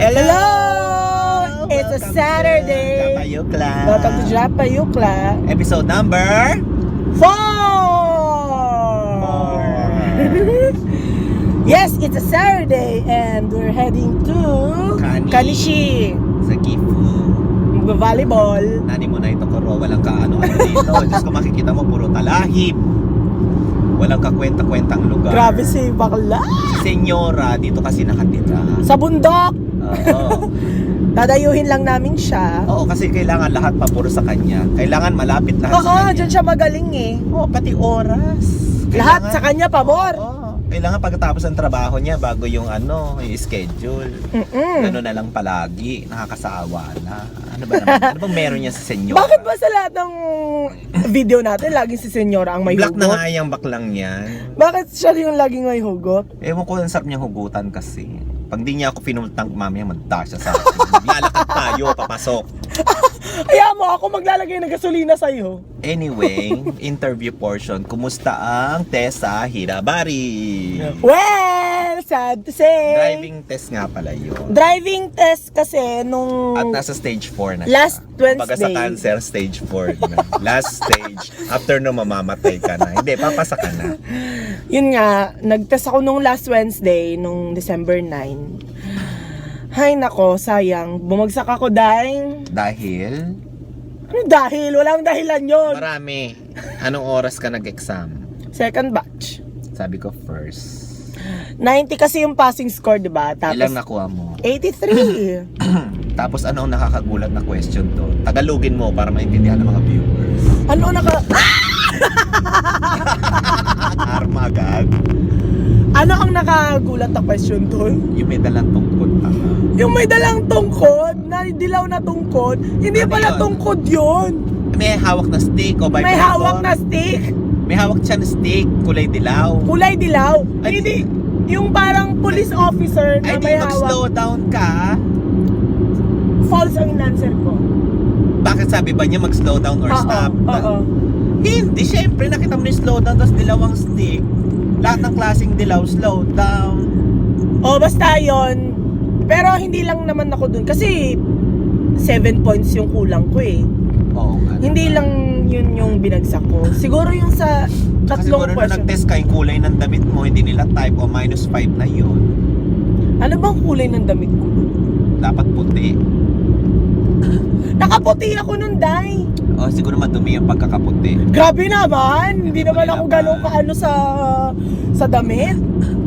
Hello! It's a Saturday. Japayukla. Welcome to Japayukla. Episode number 4! Yes, it's a Saturday and we're heading to Kanishi. sa Gifu. Volleyball. Nani mo na ito koro, walang kaano-ano dito. Diyos ko makikita mo, puro talahib. Walang kakwenta-kwentang lugar. Grabe si bakla. Senyora, dito kasi nakatira. Sa bundok. Oo. Dadayuhin lang namin siya. Oo, kasi kailangan lahat papuro sa kanya. Kailangan malapit lahat sa Oo, kanya. dyan siya magaling eh. Oo, pati oras. Lahat sa kanya, pabor. Oo. Kailangan pagkatapos ng trabaho niya bago yung yung schedule. Gano'n na lang palagi. Nakakasawa na. Ano ba naman? Ano bang meron niya sa senyor? Bakit ba sa lahat ng video natin, laging si Senyora ang may Black na hugot? nga yung baklang yan. Bakit siya yung laging may hugot? Ewan ko, ang sarap niyang hugutan kasi. Pag di niya ako pinultang, mamaya magdasya sa akin. Maglalakad tayo, papasok. Kaya mo ako maglalagay ng gasolina sa'yo. Anyway, interview portion. Kumusta ang test sa Hirabari? Well, sad to say. Driving test nga pala yun. Driving test kasi nung At nasa stage 4 na siya. last Kumbaga sa Wednesday. cancer, stage 4 na. Last stage. After no, mamamatay ka na. Hindi, papasa ka na. Yun nga, nagtest ako nung last Wednesday, nung December 9. Hay nako, sayang. Bumagsak ako dahil... Dahil, Ano dahil? Walang dahilan yon. marami. Anong oras ka nag-exam? Second batch. Sabi ko first. 90 kasi yung passing score, di ba? Tapos Ilang nakuha mo? 83. Tapos ano ang nakakagulat na question to? Tagalogin mo para maintindihan ng mga viewers. Ano Armagad. Ano ang nakagulat na question doon? Yung may dalang tungkod ka. Yung may dalang tungkod, na dilaw na tungkod, hindi Ano pala yun? tungkod yun. May hawak na stick o May vibrator? hawak na stick, May hawak siya na stick, kulay dilaw. kulay dilaw. Ay, Hindi, yung parang police officer na Ay, di may mag-slow hawak. down ka. False ang in-answer ko. Bakit sabi ba niya mag-slow down or stop? Oo. Hindi, syempre nakita mo yung slow down tapos dilaw ang stick. Lahat ng klaseng dilaw, slow down. O, basta yun. Pero hindi lang naman ako dun. Kasi 7 points yung kulang ko eh. Oo nga. Hindi lang yun yung binagsak ko. Siguro yung sa Kasi tatlong siguro na question. nag-test ka yung kulay ng damit mo, hindi nila type o -5 na yun. Ano bang kulay ng damit ko? Dapat puti. Nakaputi ako nun, Day. O siguro madumi yung pagkakaputi. Grabe naman. Hindi naman ako naman. ganun kaano sa damit.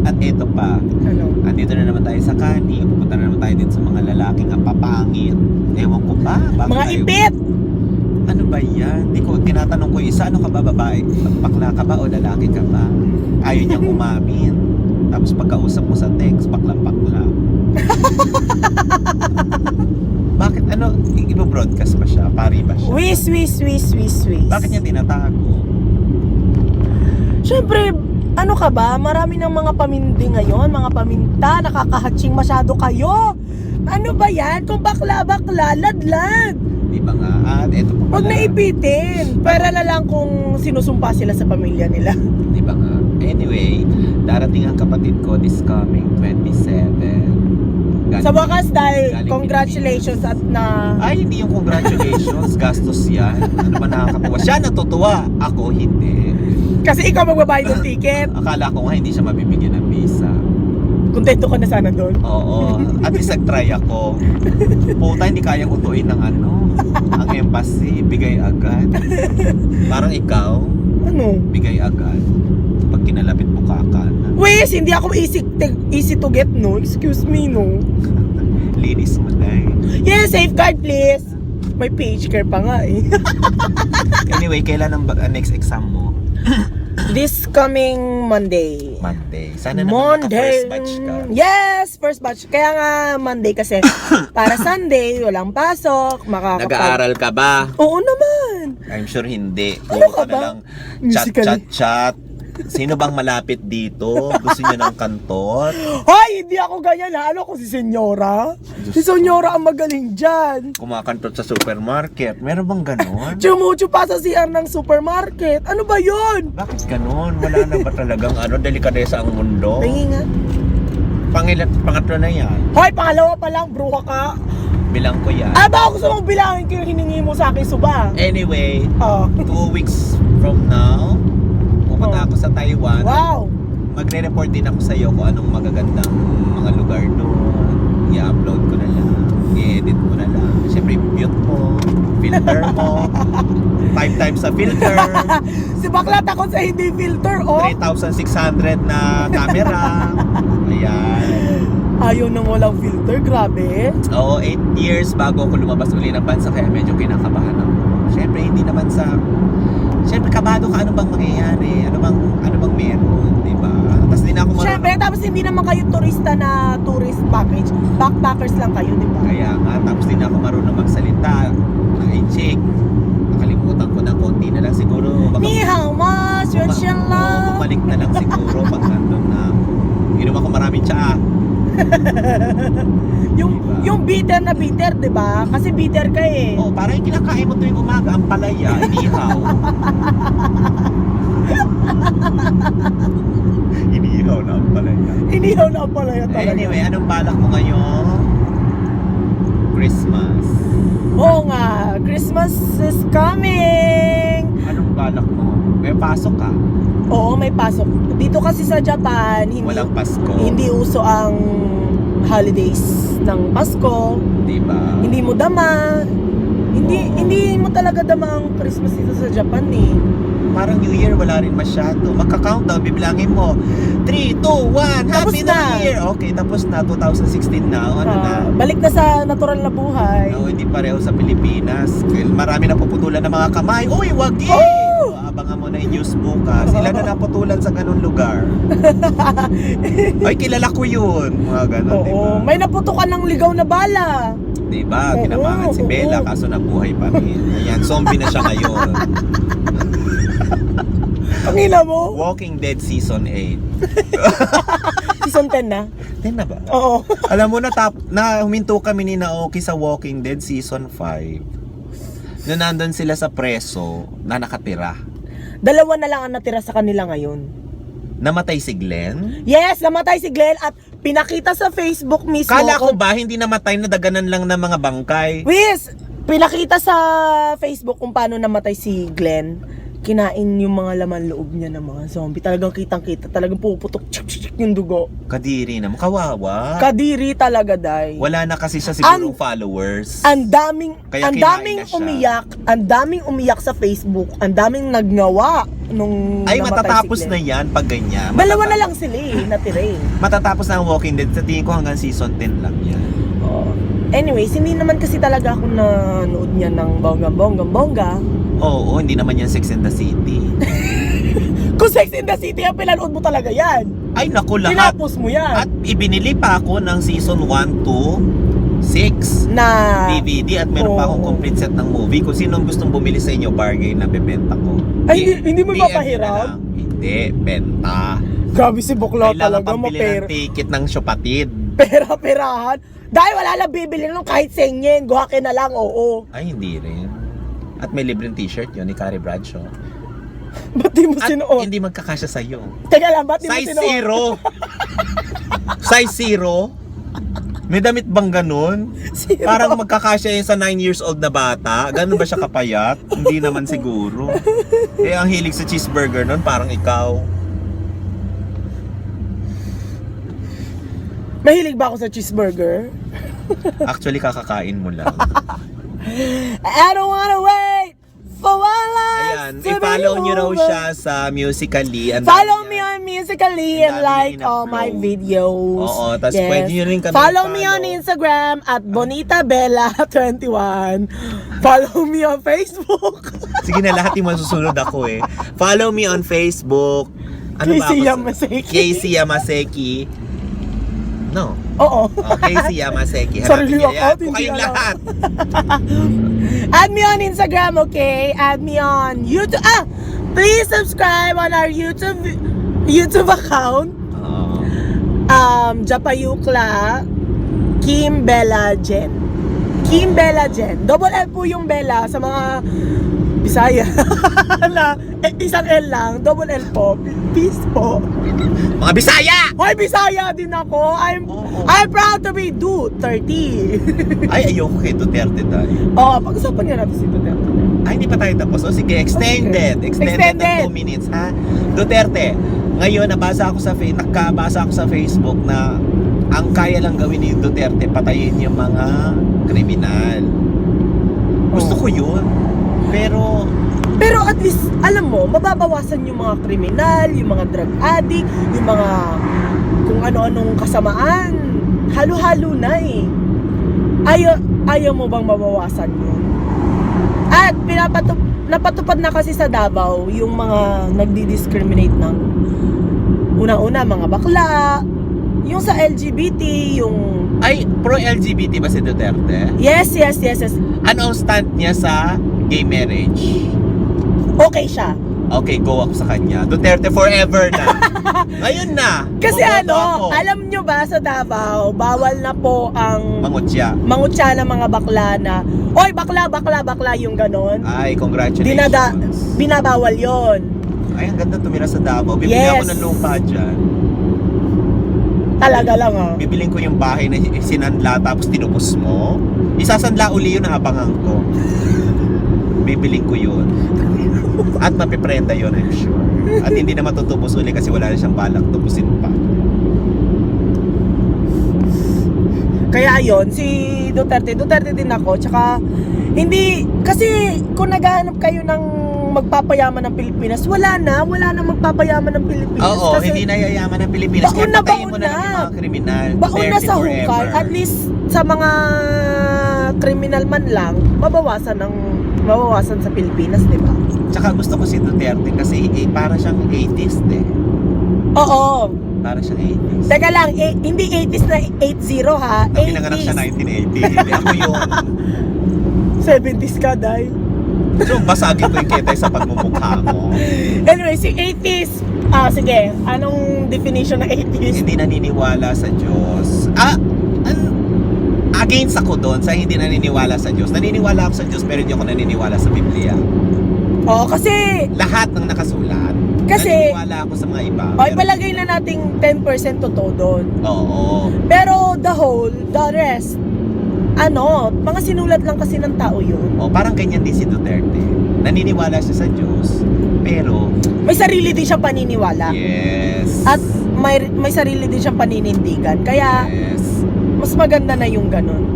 At ito pa, Ano? andito na naman tayo sa Kani. Pupunta na naman tayo din sa mga lalaking ang papangit. Ewan ko ba? Bakit Mga tayo- ipit. Ano ba yan? Hindi ko, tinatanong ko yung isa, ano ka ba, babae? Bakla ka ba o lalaki ka ba? Ayaw niyang umamin. Tapos pagkausap mo sa text, baklang-bakla. Bakit, ibo-broadcast ba siya? Pari ba siya? Wis. Bakit niya tinatago? Siyempre, ano ka ba? Marami ng mga pamindi ngayon, mga paminta, nakakahatching masyado kayo. Ano ba yan? Kung bakla-bakla, ladlad. Di ba nga? At ito pa Huwag pala. na ipitin. Pera na lang kung sinusumpa sila sa pamilya nila. Di ba nga? Anyway, darating ang kapatid ko this coming 27. Sa wakas, dahil galing congratulations at na... Ay, hindi yung congratulations. Gastos yan. Ano ba nakakatuwa? Siya natutuwa. Ako hindi. Kasi ikaw magbabayad ng ticket. Akala ko nga hindi siya mabibigyan ng visa. Kontento ka na sana doon. Oo. At least nag-try ako. Puta, hindi kayang utuin ng ang embassy. Bigay agad. Parang ikaw, Ano? bigay agad. Pag kinalapit mo kakan. Wes, hindi ako easy to get, no? Excuse me, no? Linis mo na eh. Yes, safeguard, please. May page care pa nga eh. Anyway, kailan ang next exam mo? This coming Monday. Monday. Sana naman naka-first batch ka. Yes, first batch. Kaya nga Monday kasi para Sunday, walang pasok, Nag-aaral ka ba? Oo naman. I'm sure hindi. Ano Puro ka ka na ba? lang Musically. chat. Sino bang malapit dito? Gusto niyo ng kantor? Hoy, hindi ako ganyan ha. Ano ko si Senyora? Si Senyora ang magaling dyan. Kumakantot sa supermarket. Meron bang ganon? Chumuchu pa sa CR ng supermarket. Ano ba yun? Bakit ganon? Wala na ba talagang delikadesa ang mundo? Tingin nga. Pangatlo na yan. Hoy, pangalawa pa lang, bruha ka. Bilang ko yan. Ah, baka gusto mong bilangin ko yung hiningi mo sa akin, suba. Anyway, Oh. 2 weeks from now, pupunta ako sa Taiwan. Wow. Magre-report din ako sa iyo kung anong magagandang mga lugar doon. I-upload ko na lang. I-edit mo na lang. Siyempre, mute mo. Filter mo. 5 times sa filter. Si bakla takot sa hindi filter, oh. 3,600 na camera. Ayan. Ayaw nang walang filter, grabe. Oo, 8 years bago ako lumabas uli ng bansa, kaya medyo kinakabahan ako. Siyempre, hindi naman sa... Siyempre, kabado ka, ano bang mangyayari? Ano bang meron, di ba? Tapos di na ako Siyempre, tapos hindi naman kayo turista na tourist package. Backpackers lang kayo, di ba? Kaya nga, tapos di na ako marunong magsalita. Naka-check. Nakalimutan ko na konti na lang siguro. Ni hao ma, sweatshirt lang. Bumalik na lang siguro pag nandun na. Inom ako maraming tsaa. Yung bitter na bitter, di ba? Kasi bitter ka eh. Oh, parang yung kinakain mo tuwing umaga, ang palaya, inihaw. Inihaw na ang palaya. Inihaw na ang palaya talaga. Anyway, anong balak mo ngayon? Christmas. Oo nga, Christmas is coming! Anong balak mo? May pasok ka? Oo, may pasok. Dito kasi sa Japan, Walang Pasko. hindi uso ang holidays ng Pasko. Diba? Hindi mo dama. Hindi mo talaga dama ang Christmas dito sa Japan eh. Parang New Year wala rin masyado. Magka-countdown, bibilangin mo. 3, 2, 1, Tapos Happy na. New Year! Okay, tapos na. 2016 na. Ano na? Balik na sa natural na buhay. No, hindi pareho sa Pilipinas. Marami na puputulan ng mga kamay. Uy, wag eh! Oh! Abangan mo na yung news bukas. Sila na naputulan sa ganun lugar. Ay, kilala ko yun. Mga ganun, Oo, diba? may naputukan ng ligaw na bala. Diba? Oo, Tinamangan si Bella, oo. kaso nabuhay pa rin. Ayan, zombie na siya ngayon. Ang ina mo? Walking Dead Season 8. Season 10 na? 10 na ba? Oo. Alam mo na huminto kami ni Naoki sa Walking Dead Season 5. Na nandun sila sa preso na nakatira. Dalawa na lang ang natira sa kanila ngayon. Namatay si Glenn? Yes, namatay si Glenn at pinakita sa Facebook mismo. Kala ko ba hindi namatay na daganan lang ng mga bangkay? Wis, pinakita sa Facebook kung paano namatay si Glenn. Kinain yung mga laman loob niya ng mga zombie. Talagang kitang-kita. Talagang puputok yung dugo. Kadiri na, kawawa. Kadiri talaga, day. Wala na kasi siya siguro followers. Ang daming Kaya ang kinain daming na siya. umiyak sa Facebook. Ang daming nagngawa nung Ay, namatay matatapos si na Glenn. yan pag ganyan. Dalawa na lang sila eh, natira eh. Matatapos na ang Walking Dead. Sa tingin ko hanggang season 10 lang yan. Anyways, hindi naman kasi talaga ako nanood niya ng bongga. Oo, hindi naman yan Sex and the City. Kung Sex and the City, ang pinanood mo talaga yan. Ay, naku, lahat. Tinapos mo yan. At ibinili pa ako ng season 1 to 6 Na DVD at meron pa akong Oo. complete set ng movie. Kung sinong gustong bumili sa inyo, bargain na bebenta ko. Ay, hindi mo PM nyo mapahiram? na lang. Hindi, benta. Grabe si Bukla Kailangan talaga, pambili ng ticket ng Shopatid. pera-perahan. Dahil wala lang bibili nung kahit sengyen, guhakin na lang, oo. Ay, hindi rin. At may libreng t-shirt yun ni Carrie Bradshaw. Ba't di mo At sinuot? hindi magkakasya sa'yo. Teka lang, ba't di mo Size sinuot? 0. Size 0. May damit bang ganun? Zero. Parang magkakasya yun sa 9 years old na bata. Ganun ba siya kapayat? Hindi naman siguro. Eh, ang hilig sa cheeseburger nun, parang ikaw. Mahilig ba ako sa cheeseburger? Actually, kakakain mo lang. I don't wanna wait for one life Ayan, to be i-follow nyo raw over. siya sa Musical.ly. Ang Follow dami me yan. on Musical.ly Ang and dami like na all my in-upload. videos. Oo, tas pwede nyo rin kami Follow me i-follow. on Instagram at BonitaBella21. Follow me on Facebook. Sige na, lahat yung masusunod ako eh. Follow me on Facebook. Ano ba ako? Casey Yamaseki. Casey Yamaseki. No. Oo. Oh, Casey Yamaseki. Sarili Hanapin niyo ako, yan. Kung hindi kayong alam. lahat. Add me on Instagram, okay? Add me on YouTube. Please subscribe on our YouTube account. Oh. Japayukla Kim Bella Jen. Kim Bella Jen. Double L po yung Bella sa mga Bisaya. Isang L lang, double L po. Peace po. Mga Bisaya! Hoy, Bisaya din ako. I'm proud to be Duterte. Ay, ayoko kay Duterte tayo. Oh, pag-usapan nga natin si Duterte. Ay, hindi pa tayo tapos. O sige, extended. Extended ng 2 minutes, ha? Duterte, ngayon, nakabasa ako sa Facebook na ang kaya lang gawin ni Duterte, patayin yung mga kriminal. Gusto ko yun. Pero at least, alam mo, mababawasan yung mga kriminal, yung mga drug addict, yung mga kung ano-anong kasamaan. Halo-halo na eh. Ayaw mo bang mabawasan yun? At napatupad na kasi sa Davao yung mga nagdi-discriminate ng unang-una mga bakla, yung sa LGBT, yung... Ay, pro-LGBT ba si Duterte? Yes. Ano ang stand niya sa gay marriage? Okay siya. Okay, go ako sa kanya. Duterte forever na. Ngayon na. Kasi Boboto ako. alam nyo ba sa Davao, bawal na po ang mangutya ng mga bakla na, oy, bakla, yung ganon. Ay, congratulations. Binabawal yon. Ay, ang ganda tumira sa Davao. Bibili Yes. ako ng lupa dyan. Talaga lang ah. Bibiling ko yung bahay na sinanla tapos tinupos mo. Isasanla uli yun na abangan ko. Bibiling ko yun. At mapiprenta yun, I'm sure. At hindi na matutubos uli kasi wala na siyang balak tubusin pa. Kaya yon si Duterte din ako. Tsaka, hindi, kasi kung naghahanap kayo ng magpapayaman ng Pilipinas, wala na magpapayaman ng Pilipinas. Oo, kasi hindi na yayaman ng Pilipinas. baon Kaya na, patayin mo baon na lang na. yung mga kriminal. baon na Duterte sa forever. hukay, at least sa mga criminal man lang, mabawasan sa Pilipinas, di ba? Tsaka gusto ko si Duterte kasi para siyang 80s Oo. Para siyang 80s. Teka lang, hindi 80s na 80 ha. Ang pinanganak siya 1980. Hindi ako yung 70s ka, Day. so, basagin ko yung ketay sa pagmumukha mo. Anyway, si 80s. Sige. Anong definition ng 80s? Hindi naniniwala sa Diyos. Against ako doon sa hindi naniniwala sa Diyos. Naniniwala ako sa Diyos pero hindi ako naniniwala sa Biblia. Oo, kasi... Lahat ng nakasulat. Kasi... Naniniwala ako sa mga iba. O, ipalagay na nating 10% totoo doon. Oo. Pero the rest, mga sinulat lang kasi ng tao yun. O, parang ganyan din si Duterte. Naniniwala siya sa Diyos, pero... May sarili din siyang paniniwala. Yes. At may sarili din siyang paninindigan. Kaya, Yes. mas maganda na yung ganun.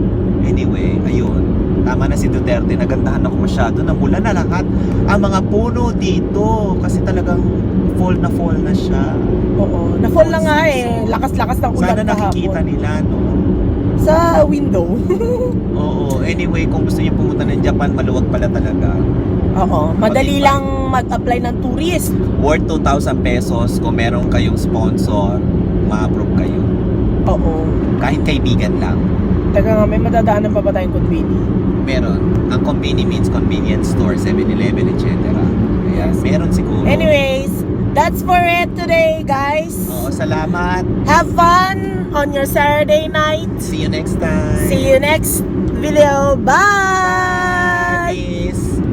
Anyway, ayun. Tama na si Duterte. Nagandahan ako masyado. Namula na lahat. Ang mga puno dito. Kasi talagang fall na siya. Oo. Na-fall na nga eh. Lakas-lakas ng ulan Sana nakikita kahapon. nila, no? Sa window. Oo. Anyway, kung gusto niyo pumunta ng Japan, maluwag pala talaga. Oo. Madali Mag-iba. lang mag-apply ng tourist. Worth 2,000 pesos. Kung meron kayong sponsor, ma-approve kayo. Oo. Kahit kaibigan lang. Teka nga, may madadaanan pa ba tayong conveni? Meron. Ang conveni means convenience store, 7-Eleven, etc. Ayan, Yes. meron siguro. Anyways, that's for it today, guys. Oo, salamat. Have fun on your Saturday night. See you next time. See you next video. Bye! Peace.